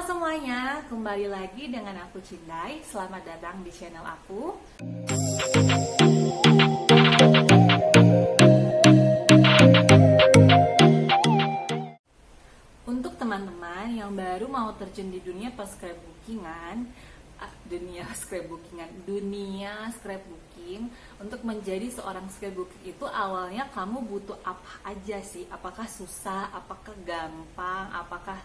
semuanya, kembali lagi dengan aku Cindai. Selamat datang di channel aku. Untuk teman-teman yang baru mau terjun di dunia dunia scrapbooking, untuk menjadi seorang scrapbooking itu awalnya kamu butuh apa aja sih? Apakah susah? Apakah gampang? Apakah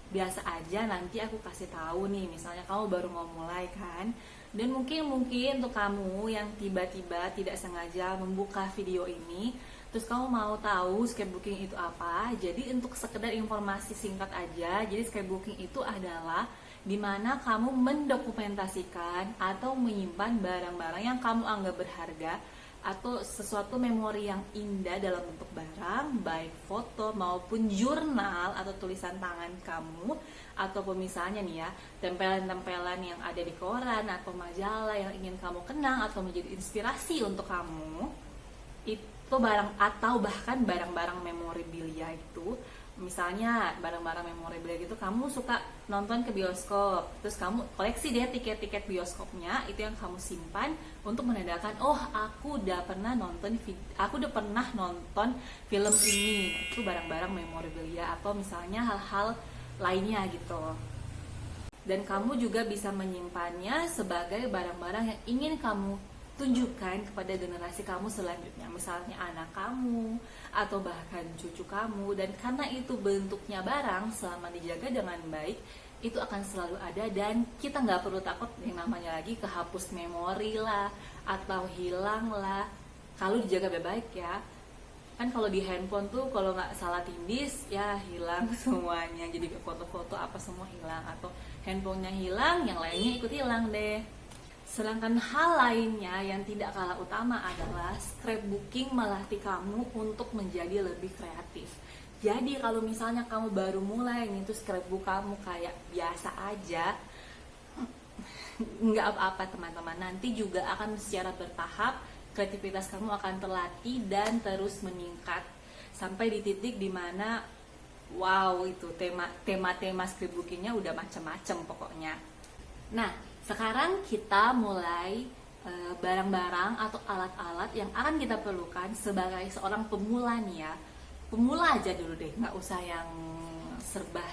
biasa aja? Nanti aku kasih tahu nih. Misalnya kamu baru mau mulai kan, dan mungkin untuk kamu yang tiba-tiba tidak sengaja membuka video ini, terus kamu mau tahu scrapbooking itu apa. Jadi untuk sekedar informasi singkat aja, jadi scrapbooking itu adalah dimana kamu mendokumentasikan atau menyimpan barang-barang yang kamu anggap berharga atau sesuatu memori yang indah dalam bentuk barang, baik foto maupun jurnal atau tulisan tangan kamu, ataupun misalnya nih ya, tempelan-tempelan yang ada di koran atau majalah yang ingin kamu kenang atau menjadi inspirasi untuk kamu. Itu barang, atau bahkan barang-barang memorabilia itu. Misalnya barang-barang memorabilia gitu, kamu suka nonton ke bioskop, terus kamu koleksi deh tiket-tiket bioskopnya, itu yang kamu simpan untuk menandakan, oh aku udah pernah nonton film ini. Itu barang-barang memorabilia. Atau misalnya hal-hal lainnya gitu. Dan kamu juga bisa menyimpannya sebagai barang-barang yang ingin kamu tunjukkan kepada generasi kamu selanjutnya, misalnya anak kamu atau bahkan cucu kamu. Dan karena itu bentuknya barang, selama dijaga dengan baik, itu akan selalu ada, dan kita nggak perlu takut yang namanya lagi kehapus memori lah atau hilang lah kalau dijaga baik-baik ya. Kan kalau di handphone tuh kalau nggak salah tindis ya hilang semuanya, jadi foto-foto apa semua hilang, atau handphonenya hilang, yang lainnya ikut hilang deh. Sedangkan hal lainnya yang tidak kalah utama adalah scrapbooking melatih kamu untuk menjadi lebih kreatif. Jadi kalau misalnya kamu baru mulai nih, terus scrapbook kamu kayak biasa aja, nggak apa-apa teman-teman. Nanti juga akan secara bertahap kreativitas kamu akan terlatih dan terus meningkat sampai di titik dimana wow, itu tema scrapbookingnya udah macam-macam pokoknya. Nah, sekarang kita mulai barang-barang atau alat-alat yang akan kita perlukan sebagai seorang pemula nih ya. Pemula aja dulu deh, nggak usah yang serba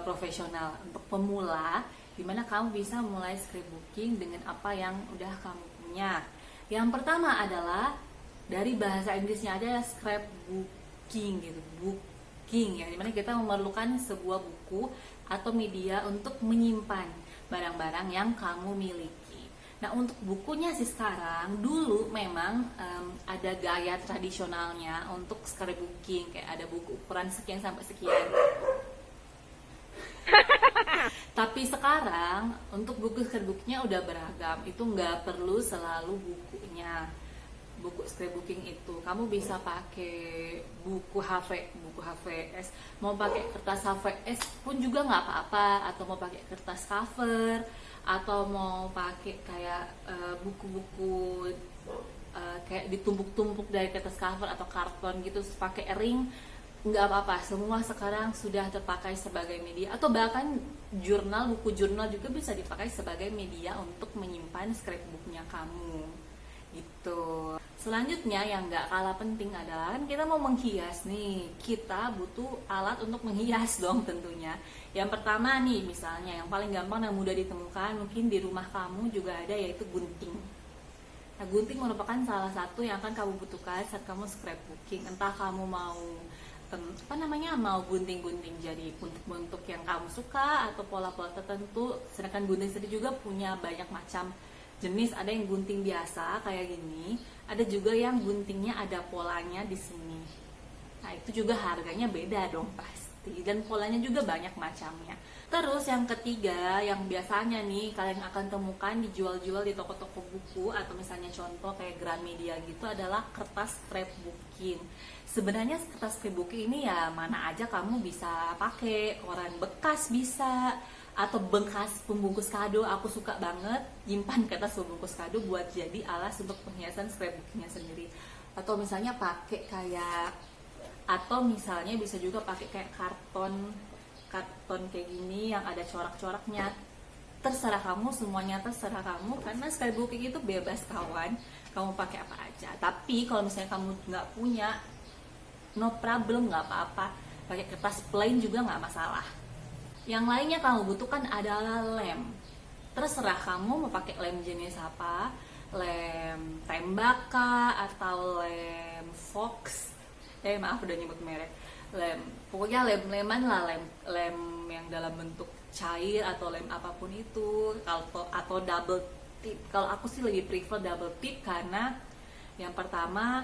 profesional. Untuk pemula, dimana kamu bisa mulai scrapbooking dengan apa yang udah kamu punya. Yang pertama adalah, dari bahasa Inggrisnya ada scrapbooking gitu, booking ya, dimana kita memerlukan sebuah buku atau media untuk menyimpan barang-barang yang kamu miliki. Nah, untuk bukunya sih sekarang, dulu memang ada gaya tradisionalnya untuk scrapbooking, kayak ada buku ukuran sekian sampai sekian. Tapi sekarang untuk buku scrapbooknya udah beragam, itu nggak perlu selalu bukunya. Buku scrapbooking itu kamu bisa pakai buku HVS, mau pakai kertas HVS pun juga nggak apa-apa, atau mau pakai kertas cover, atau mau pakai kayak buku-buku kayak ditumpuk-tumpuk dari kertas cover atau karton gitu, pakai ring, nggak apa-apa. Semua sekarang sudah terpakai sebagai media, atau bahkan buku jurnal juga bisa dipakai sebagai media untuk menyimpan scrapbooknya kamu gitu. Selanjutnya yang nggak kalah penting adalah, kan kita mau menghias nih, kita butuh alat untuk menghias dong tentunya. Yang pertama nih, misalnya yang paling gampang dan mudah ditemukan, mungkin di rumah kamu juga ada, yaitu gunting. Nah, gunting merupakan salah satu yang akan kamu butuhkan saat kamu scrapbooking. Entah kamu mau mau gunting-gunting jadi bentuk-bentuk yang kamu suka atau pola-pola tertentu. Sedangkan gunting sendiri juga punya banyak macam jenis. Ada yang gunting biasa kayak gini, ada juga yang guntingnya ada polanya di sini. Nah, itu juga harganya beda dong pasti, dan polanya juga banyak macamnya. Terus yang ketiga, yang biasanya nih kalian akan temukan dijual-jual di toko-toko buku, atau misalnya contoh kayak Gramedia gitu, adalah kertas scrapbooking. Sebenarnya kertas scrapbooking ini ya mana aja kamu bisa pakai, koran bekas bisa, atau bekas pembungkus kado. Aku suka banget nyimpan kertas pembungkus kado buat jadi alas untuk penghiasan scrapbookingnya sendiri. Atau misalnya pakai kayak, atau misalnya bisa juga pakai kayak karton karton kayak gini yang ada corak-coraknya. Terserah kamu, semuanya terserah kamu, karena scrapbooking itu bebas kawan, kamu pakai apa aja. Tapi kalau misalnya kamu nggak punya, no problem, nggak apa-apa, pakai kertas plain juga nggak masalah. Yang lainnya kamu butuhkan adalah lem. Terserah kamu mau pakai lem jenis apa, lem tembak kah, atau lem fox, maaf udah nyebut merek, lem, pokoknya lem-leman lah, lem yang dalam bentuk cair atau lem apapun itu, atau double tip. Kalau aku sih lebih prefer double tip, karena yang pertama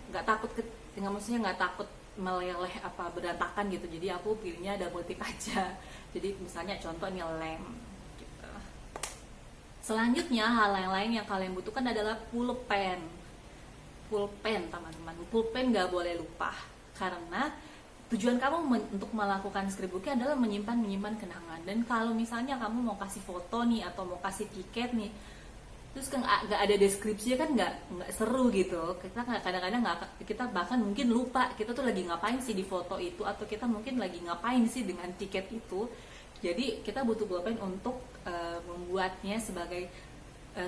nggak takut maksudnya nggak takut meleleh apa berantakan gitu, jadi aku pilihnya double tip aja. Jadi misalnya contoh ini lem gitu. Selanjutnya hal yang lain yang kalian butuhkan adalah pulpen. Teman-teman, pulpen nggak boleh lupa, karena tujuan kamu untuk melakukan scrapbooking adalah menyimpan kenangan. Dan kalau misalnya kamu mau kasih foto nih atau mau kasih tiket nih, terus kan nggak ada deskripsinya, kan nggak seru gitu. Kita kadang-kadang kita bahkan mungkin lupa kita tuh lagi ngapain sih di foto itu, atau kita mungkin lagi ngapain sih dengan tiket itu. Jadi kita butuh pulpen untuk membuatnya sebagai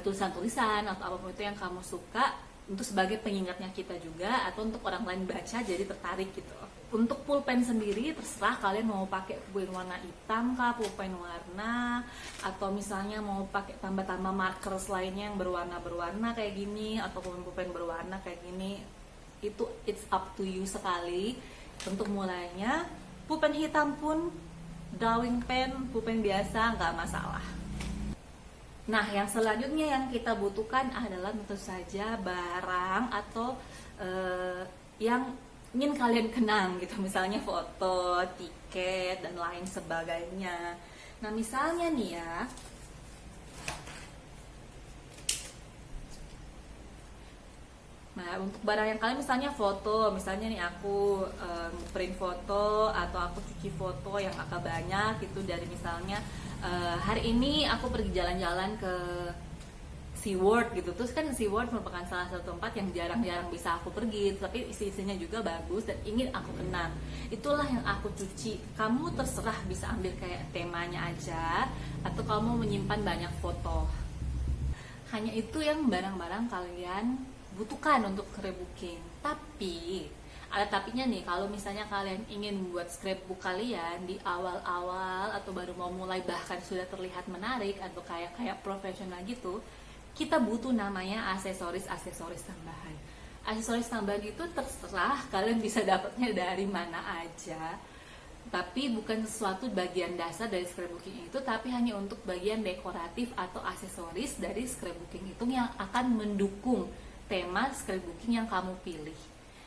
tulisan-tulisan atau apapun itu yang kamu suka, untuk sebagai pengingatnya kita juga, atau untuk orang lain baca jadi tertarik gitu. Untuk pulpen sendiri terserah kalian mau pakai pulpen warna hitam kah, pulpen warna, atau misalnya mau pakai tambah-tambah markers lainnya yang berwarna-berwarna kayak gini, atau pulpen berwarna kayak gini. Itu it's up to you sekali. Untuk mulainya pulpen hitam pun, drawing pen, pulpen biasa nggak masalah. Nah, yang selanjutnya yang kita butuhkan adalah tentu saja barang atau yang ingin kalian kenang gitu, misalnya foto, tiket, dan lain sebagainya. Nah, misalnya nih ya, nah untuk barang yang kalian misalnya foto, misalnya nih aku print foto atau aku cuci foto yang agak banyak gitu, dari misalnya hari ini aku pergi jalan-jalan ke SeaWorld gitu. Terus kan SeaWorld merupakan salah satu tempat yang jarang-jarang bisa aku pergi, tapi isi-isinya juga bagus dan ingin aku kenang. Itulah yang aku cuci. Kamu terserah bisa ambil kayak temanya aja, atau kamu menyimpan banyak foto. Hanya itu yang barang-barang kalian butuhkan untuk scrapbooking. Tapi ada tapinya nih, kalau misalnya kalian ingin membuat scrapbook kalian di awal-awal atau baru mau mulai, bahkan sudah terlihat menarik atau kayak profesional gitu, kita butuh namanya aksesoris tambahan. Aksesoris tambahan itu terserah kalian bisa dapatnya dari mana aja, tapi bukan sesuatu bagian dasar dari scrapbooking itu, tapi hanya untuk bagian dekoratif atau aksesoris dari scrapbooking itu yang akan mendukung tema scrapbooking yang kamu pilih.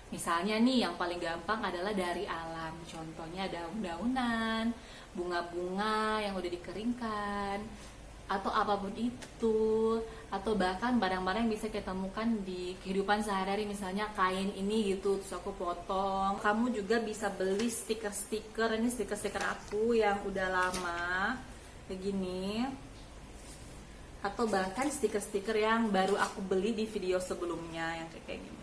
Misalnya nih yang paling gampang adalah dari alam, contohnya daun-daunan, bunga-bunga yang udah dikeringkan, atau apapun itu, atau bahkan barang-barang yang bisa kita temukan di kehidupan sehari-hari, misalnya kain ini gitu, terus aku potong. Kamu juga bisa beli stiker-stiker, ini stiker-stiker aku yang udah lama begini, atau bahkan stiker-stiker yang baru aku beli di video sebelumnya yang kayak gini.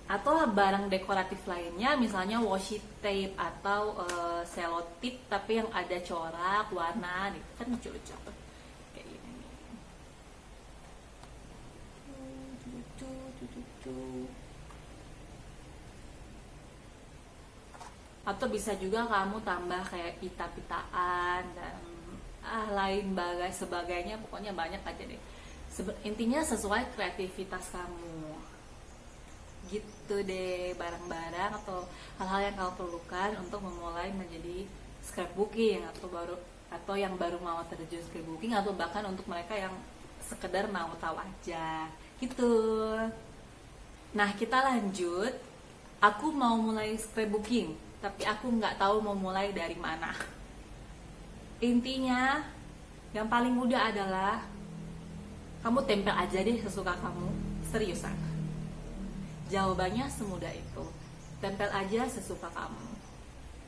Atau barang dekoratif lainnya, misalnya washi tape atau selotip tapi yang ada corak warna gitu, kan lucu-lucu kayak gini nih. Atau bisa juga kamu tambah kayak pita-pitaan dan lain sebagainya, pokoknya banyak aja deh. Intinya sesuai kreativitas kamu gitu deh, barang-barang atau hal-hal yang kamu perlukan untuk memulai menjadi scrapbooking, atau yang baru mau terjun scrapbooking, atau bahkan untuk mereka yang sekedar mau tahu aja gitu. Nah, kita lanjut. Aku mau mulai scrapbooking, tapi aku nggak tahu mau mulai dari mana. Intinya yang paling mudah adalah kamu tempel aja deh sesuka kamu, seriusan. Jawabannya semudah itu, tempel aja sesuka kamu.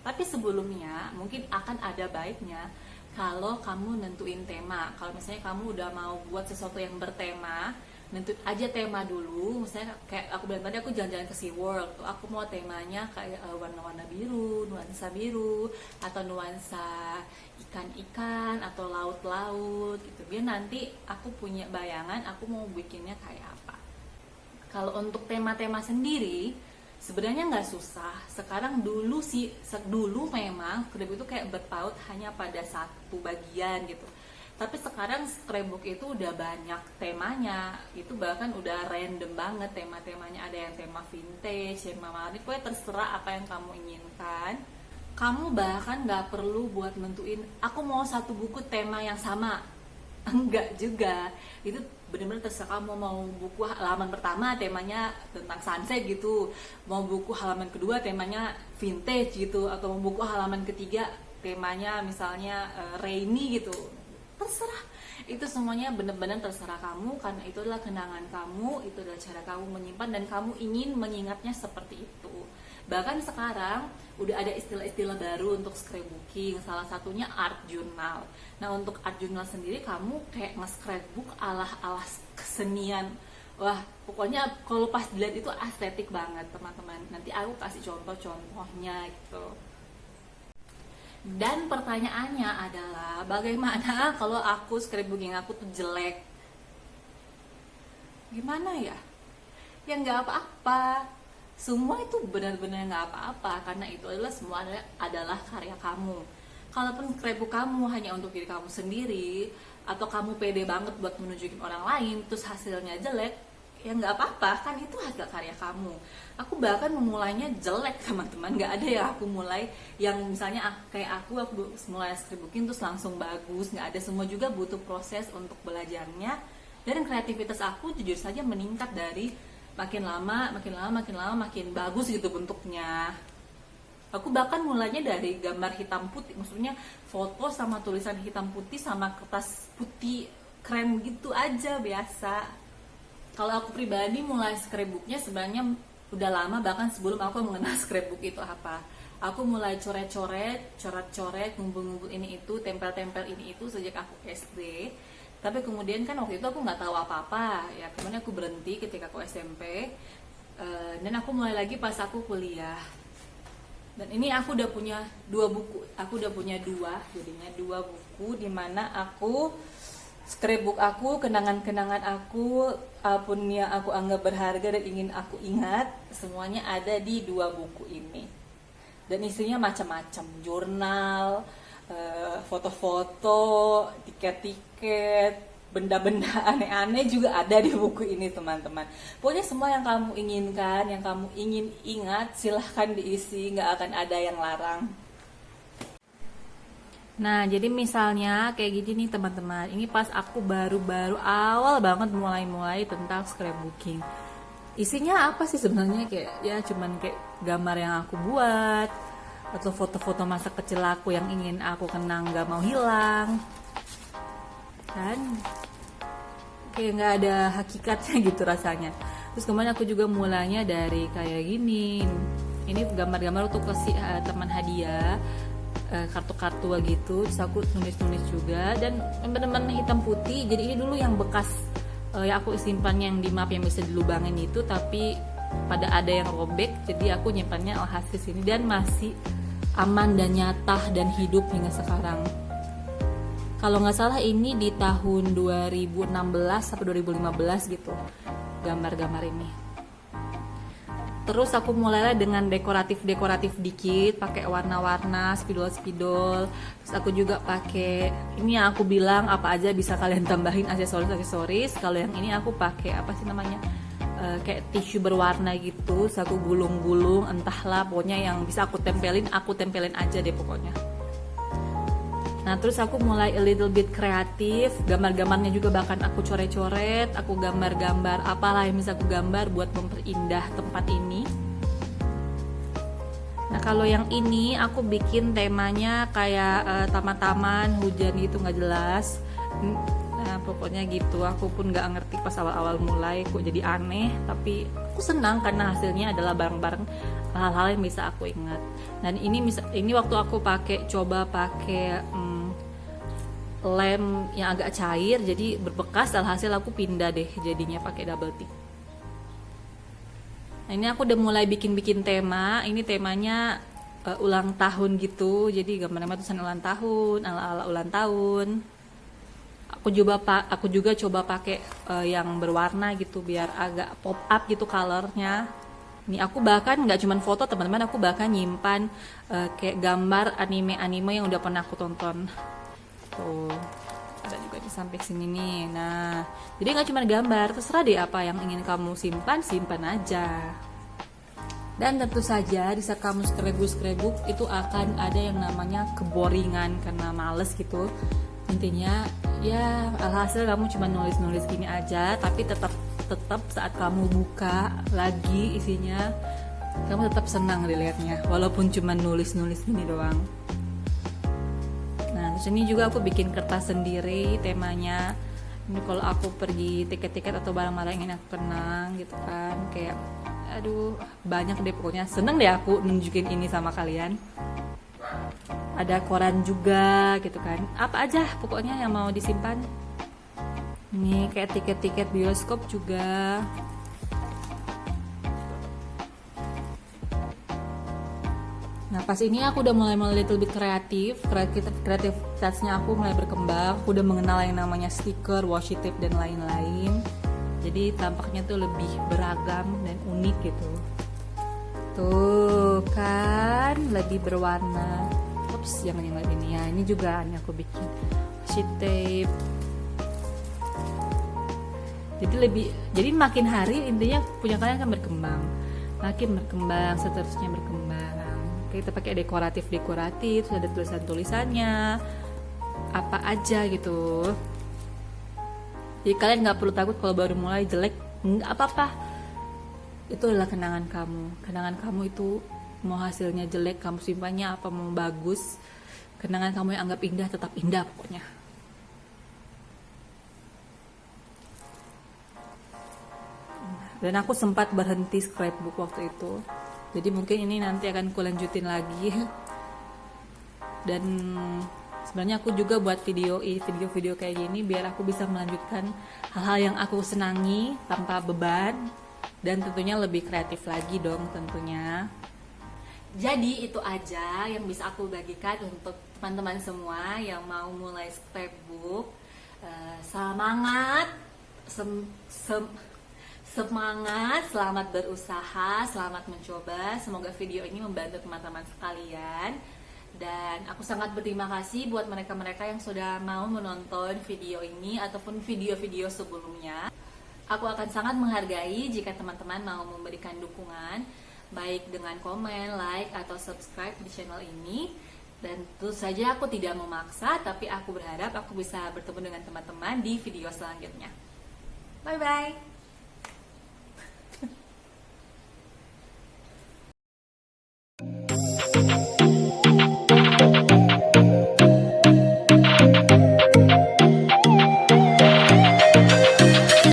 Tapi sebelumnya mungkin akan ada baiknya kalau kamu nentuin tema. Kalau misalnya kamu udah mau buat sesuatu yang bertema, nentuin aja tema dulu. Misalnya kayak aku bilang tadi, aku jalan-jalan ke SeaWorld tuh, aku mau temanya kayak warna-warna biru, nuansa biru, atau nuansa ikan-ikan atau laut-laut gitu, biar nanti aku punya bayangan aku mau bikinnya kayak apa. Kalau untuk tema-tema sendiri sebenarnya nggak susah sekarang. Dulu memang scrapbook itu kayak berpaut hanya pada satu bagian gitu, tapi sekarang scrapbook itu udah banyak temanya, itu bahkan udah random banget tema-temanya. Ada yang tema vintage, tema modern, pokoknya terserah apa yang kamu inginkan. Kamu bahkan nggak perlu buat nentuin aku mau satu buku tema yang sama. Enggak juga, itu benar-benar terserah. Kamu mau buku halaman pertama temanya tentang sunset gitu, mau buku halaman kedua temanya vintage gitu, atau mau buku halaman ketiga temanya misalnya rainy gitu, terserah. Itu semuanya benar-benar terserah kamu, karena itu adalah kenangan kamu, itu adalah cara kamu menyimpan dan kamu ingin mengingatnya seperti itu. Bahkan sekarang udah ada istilah-istilah baru untuk scrapbooking, salah satunya art journal. Nah, untuk art journal sendiri kamu kayak nge-scrapbook ala-ala kesenian. Wah, pokoknya kalau pas dilihat itu estetik banget teman-teman. Nanti aku kasih contoh-contohnya gitu. Dan pertanyaannya adalah bagaimana kalau aku scrapbooking aku tuh jelek? Gimana ya? Ya nggak apa-apa. Semua itu benar-benar nggak apa-apa, karena itu adalah semua adalah karya kamu. Kalaupun scrapbook kamu hanya untuk diri kamu sendiri, atau kamu pede banget buat menunjukin orang lain terus hasilnya jelek, ya nggak apa-apa, kan itu hasil karya kamu. Aku bahkan memulainya jelek teman-teman, nggak ada yang aku mulai yang misalnya kayak aku mulai scrapbooking terus langsung bagus, nggak ada. Semua juga butuh proses untuk belajarnya, dan kreativitas aku jujur saja meningkat dari makin lama makin bagus gitu bentuknya. Aku bahkan mulainya dari gambar hitam putih, maksudnya foto sama tulisan hitam putih sama kertas putih krem gitu aja biasa. Kalau aku pribadi mulai scrapbooknya sebenarnya udah lama, bahkan sebelum aku mengenal scrapbook itu apa. Aku mulai coret-coret, ngumpul-ngumpul ini itu, tempel-tempel ini itu sejak aku SD. Tapi kemudian kan waktu itu aku nggak tahu apa-apa ya, kemudian aku berhenti ketika aku SMP, dan aku mulai lagi pas aku kuliah. Dan ini aku udah punya dua buku, jadinya dua buku di mana aku scrapbook aku, kenangan-kenangan aku, apapun yang aku anggap berharga dan ingin aku ingat, semuanya ada di dua buku ini. Dan isinya macam-macam, jurnal, foto-foto, tiket-tiket, benda-benda aneh-aneh juga ada di buku ini teman-teman. Pokoknya semua yang kamu inginkan, yang kamu ingin ingat, silahkan diisi, nggak akan ada yang larang. Nah, jadi misalnya kayak gini nih teman-teman, ini pas aku baru-baru awal banget mulai tentang scrapbooking. Isinya apa sih sebenarnya, kayak ya cuman kayak gambar yang aku buat, atau foto-foto masa kecil aku yang ingin aku kenang gak mau hilang, kan kayak nggak ada hakikatnya gitu rasanya. Terus kemarin aku juga mulainya dari kayak gini, ini gambar-gambar untuk kasih teman hadiah, kartu-kartu gitu. Terus aku tulis-tulis juga, dan teman-teman hitam putih. Jadi ini dulu yang bekas yang aku simpan yang di map yang bisa dilubangin itu, tapi pada ada yang robek, jadi aku nyimpannya alhasil sini dan masih aman dan nyata dan hidup hingga sekarang. Kalau nggak salah ini di tahun 2016 sampai 2015 gitu gambar-gambar ini. Terus aku mulailah dengan dekoratif dikit, pakai warna-warna, spidol. Terus aku juga pakai ini yang aku bilang apa aja bisa kalian tambahin aksesoris. Kalau yang ini aku pakai apa sih namanya? Kayak tisu berwarna gitu. Terus aku gulung-gulung, entahlah pokoknya yang bisa aku tempelin aja deh pokoknya. Nah, terus aku mulai a little bit kreatif, gambar-gambarnya juga bahkan aku coret-coret, aku gambar-gambar apalah yang bisa aku gambar buat memperindah tempat ini. Nah, kalau yang ini aku bikin temanya kayak taman-taman, hujan gitu nggak jelas. Nah, pokoknya gitu, aku pun nggak ngerti pas awal-awal mulai kok jadi aneh, tapi aku senang karena hasilnya adalah bareng-bareng hal-hal yang bisa aku ingat. Dan ini waktu aku coba pakai lem yang agak cair jadi berbekas, alhasil aku pindah deh jadinya pakai double tick. Nah ini aku udah mulai bikin tema. Ini temanya ulang tahun gitu, jadi gambarnya tulisan ulang tahun, ala-ala ulang tahun. Aku juga coba pakai yang berwarna gitu biar agak pop up gitu colornya. Nih aku bahkan nggak cuman foto teman-teman, aku bahkan nyimpan kayak gambar anime-anime yang udah pernah aku tonton. Tuh ada juga di samping sini nih. Nah jadi nggak cuma gambar, terserah deh apa yang ingin kamu simpan aja. Dan tentu saja di saat kamu skrebuk itu akan ada yang namanya keboringan karena males gitu. Intinya ya alhasil kamu cuma nulis gini aja, tapi tetap saat kamu buka lagi isinya kamu tetap senang dilihatnya walaupun cuma nulis gini doang. Nah terus ini juga aku bikin kertas sendiri temanya. Ini kalau aku pergi tiket-tiket atau barang-barang yang ingin aku kenang gitu kan, kayak aduh banyak deh pokoknya, seneng deh aku nunjukin ini sama kalian. Ada koran juga gitu kan, apa aja pokoknya yang mau disimpan. Ini kayak tiket-tiket bioskop juga. Nah pas ini aku udah mulai little bit kreativitasnya aku mulai berkembang. Aku udah mengenal yang namanya stiker, washi tape dan lain-lain. Jadi tampaknya tuh lebih beragam dan unik gitu. Tuh kan lebih berwarna. Ups, jangan yang ini ya. Ini juga ini aku bikin washi tape. Jadi makin hari intinya punya kalian akan berkembang. Makin berkembang, seterusnya berkembang. Kita pakai dekoratif, terus ada tulisannya apa aja gitu. Jadi kalian nggak perlu takut kalau baru mulai jelek, nggak apa-apa. Itu adalah kenangan kamu itu mau hasilnya jelek kamu simpannya apa mau bagus, kenangan kamu yang anggap indah tetap indah pokoknya. Dan aku sempat berhenti scrapbook waktu itu, jadi mungkin ini nanti akan kulanjutin lagi. Dan sebenarnya aku juga buat video kayak gini biar aku bisa melanjutkan hal-hal yang aku senangi tanpa beban, dan tentunya lebih kreatif lagi dong tentunya. Jadi itu aja yang bisa aku bagikan untuk teman-teman semua yang mau mulai scrapbook. Semangat, semangat, selamat berusaha, selamat mencoba. Semoga video ini membantu teman-teman sekalian. Dan aku sangat berterima kasih buat mereka-mereka yang sudah mau menonton video ini ataupun video-video sebelumnya. Aku akan sangat menghargai jika teman-teman mau memberikan dukungan, baik dengan komen, like, atau subscribe di channel ini. Dan tentu saja aku tidak memaksa, tapi aku berharap aku bisa bertemu dengan teman-teman di video selanjutnya. Bye-bye!